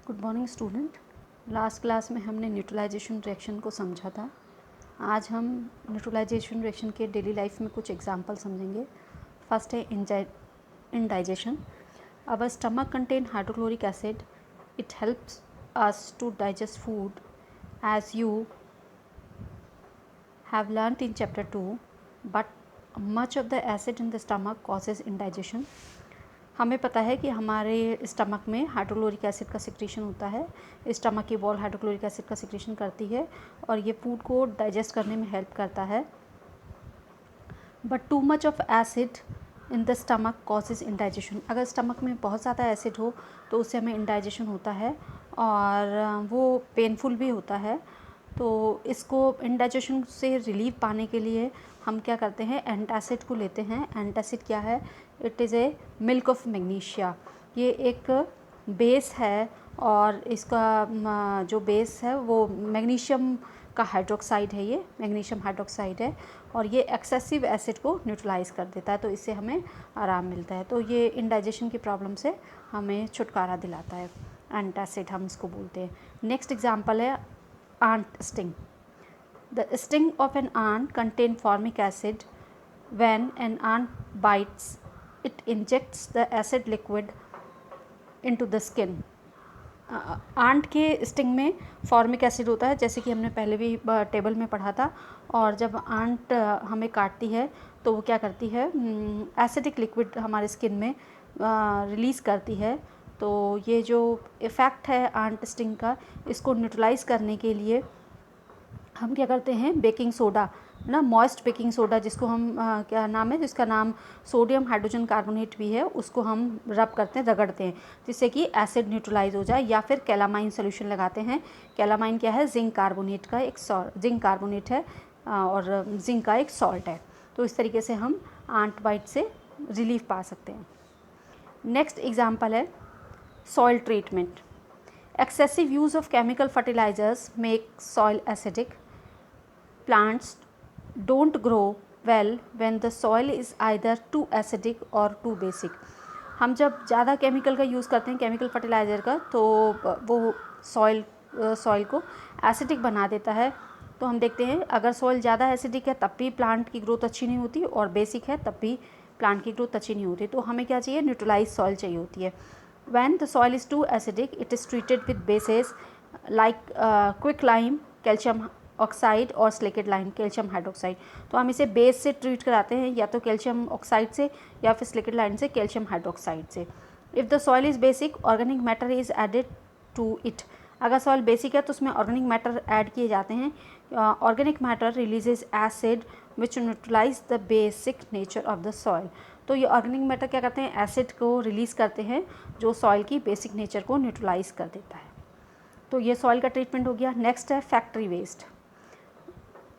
Good morning student. Last class में हमने neutralisation reaction को समझा था। आज हम न्यूट्रलाइजेशन रिएक्शन के डेली लाइफ में कुछ एग्जांपल समझेंगे। फर्स्ट है indigestion. Our stomach contain hydrochloric acid. It helps us to digest food as you have learned in chapter 2, but much of the acid in the stomach causes indigestion. हमें पता है कि हमारे stomach में hydrochloric acid का secretion होता है। Stomach की वॉल हाइड्रोक्लोरिक एसिड का सिक्रीशन करती है और ये फूड को डाइजेस्ट करने में हेल्प करता है। But too much of acid in the stomach causes indigestion. अगर स्टमक में बहुत ज़्यादा एसिड हो तो उससे हमें इंडाइजेशन होता है और वो पेनफुल भी होता है। तो इसको इंडाइजेशन से रिलीफ पाने के लिए हम क्या करते हैं, एंटासिड को लेते हैं। एंटासिड क्या है? It is a milk of magnesia. ये एक बेस है और इसका जो बेस है वो मैग्नीशियम का हाइड्रोक्साइड है। ये मैग्नीशियम हाइड्रोक्साइड है और ये एक्सेसिव एसिड को न्यूट्रलाइज कर देता है, तो इससे हमें आराम मिलता है। तो ये इंडाइजेशन की प्रॉब्लम से हमें छुटकारा दिलाता है। एंटासिड हम इसको बोलते हैं। नेक्स्ट एग्जांपल है ant sting. The sting of an ant contain formic acid. When an ant bites, it injects the acid liquid into the skin. Ant के स्टिंग में फॉर्मिक एसिड होता है, जैसे कि हमने पहले भी टेबल में पढ़ा था। और जब आंट हमें काटती है तो वो क्या करती है, एसिडिक लिक्विड हमारे स्किन में रिलीज़ करती है। तो ये जो इफ़ेक्ट है आंट स्टिंग का, इसको न्यूट्रलाइज़ करने के लिए हम क्या करते हैं, बेकिंग सोडा ना, मॉइस्ट बेकिंग सोडा जिसको हम क्या नाम है, जिसका नाम सोडियम हाइड्रोजन कार्बोनेट भी है, उसको हम रब करते हैं, रगड़ते हैं, जिससे कि एसिड न्यूट्रलाइज हो जाए। या फिर कैलामाइन सोल्यूशन लगाते हैं। कैलामाइन क्या है? जिंक कार्बोनेट का एक जिंक कार्बोनेट है और जिंक का एक सॉल्ट है। तो इस तरीके से हम आंट बाइट से रिलीफ पा सकते हैं। नेक्स्ट एग्जाम्पल है soil treatment. Excessive use of chemical fertilisers make soil acidic. Plants don't grow well when the soil is either too acidic or too basic. हम जब ज़्यादा केमिकल का यूज़ करते हैं, केमिकल फर्टिलाइज़र का, तो वो सॉइल को एसिडिक बना देता है। तो हम देखते हैं अगर सॉइल ज़्यादा एसिडिक है तब भी प्लांट की ग्रोथ अच्छी नहीं होती, और बेसिक है तब भी प्लांट की ग्रोथ अच्छी नहीं होती। तो हमें क्या चाहिए? न्यूट्रलाइज सॉइल चाहिए होती है। When the soil is too acidic, it is treated with bases like quicklime, calcium oxide और स्लेकेट लाइन, कैल्शियम हाइड्रोक्साइड। तो हम इसे बेस से ट्रीट कराते हैं, या तो कैल्शियम ऑक्साइड से या फिर स्लेकेट लाइन से, कैल्शियम हाइड्रोक्साइड से। If the soil is basic, organic matter is added to it. अगर सॉइल बेसिक है तो उसमें ऑर्गेनिक मैटर ऐड किए जाते हैं। Organic matter releases acid which neutralise the basic nature of the soil. तो ये ऑर्गेनिक मैटर क्या करते हैं? एसिड को रिलीज़ करते हैं, जो सॉइल की बेसिक नेचर को न्यूट्रलाइज कर देता है। तो ये सॉइल का ट्रीटमेंट हो गया। नेक्स्ट है factory waste.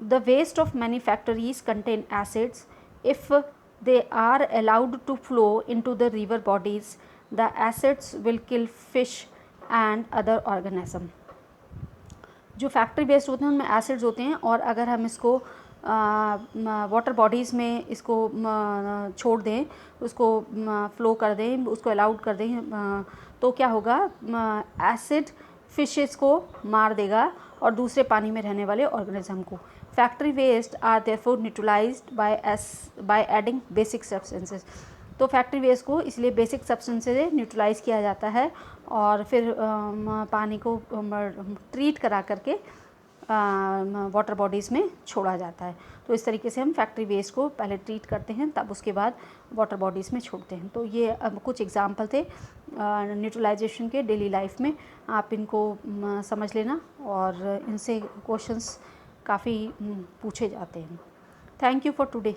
The waste of many factories contain acids. If they are allowed to flow into the river bodies, the acids will kill fish and other organism. जो फैक्ट्री वेस्ट होते हैं उनमें acids होते हैं, और अगर हम इसको वाटर बॉडीज़ में इसको छोड़ दें, उसको फ्लो कर दें, उसको अलाउड कर दें, तो क्या होगा? एसिड फिशेस को मार देगा और दूसरे पानी में रहने वाले ऑर्गेनिज्म को। Factory waste are therefore neutralised by adding basic substances. तो फैक्ट्री वेस्ट को इसलिए बेसिक सब्सटेंसेस से न्यूट्रलाइज किया जाता है और फिर पानी को ट्रीट करा करके वाटर बॉडीज़ में छोड़ा जाता है। तो इस तरीके से हम फैक्ट्री वेस्ट को पहले ट्रीट करते हैं, तब उसके बाद वाटर बॉडीज़ में छोड़ते हैं। तो ये अब कुछ एग्जांपल थे न्यूट्रलाइजेशन के डेली लाइफ में। आप इनको समझ लेना, और इनसे क्वेश्चंस काफ़ी पूछे जाते हैं। Thank you for today.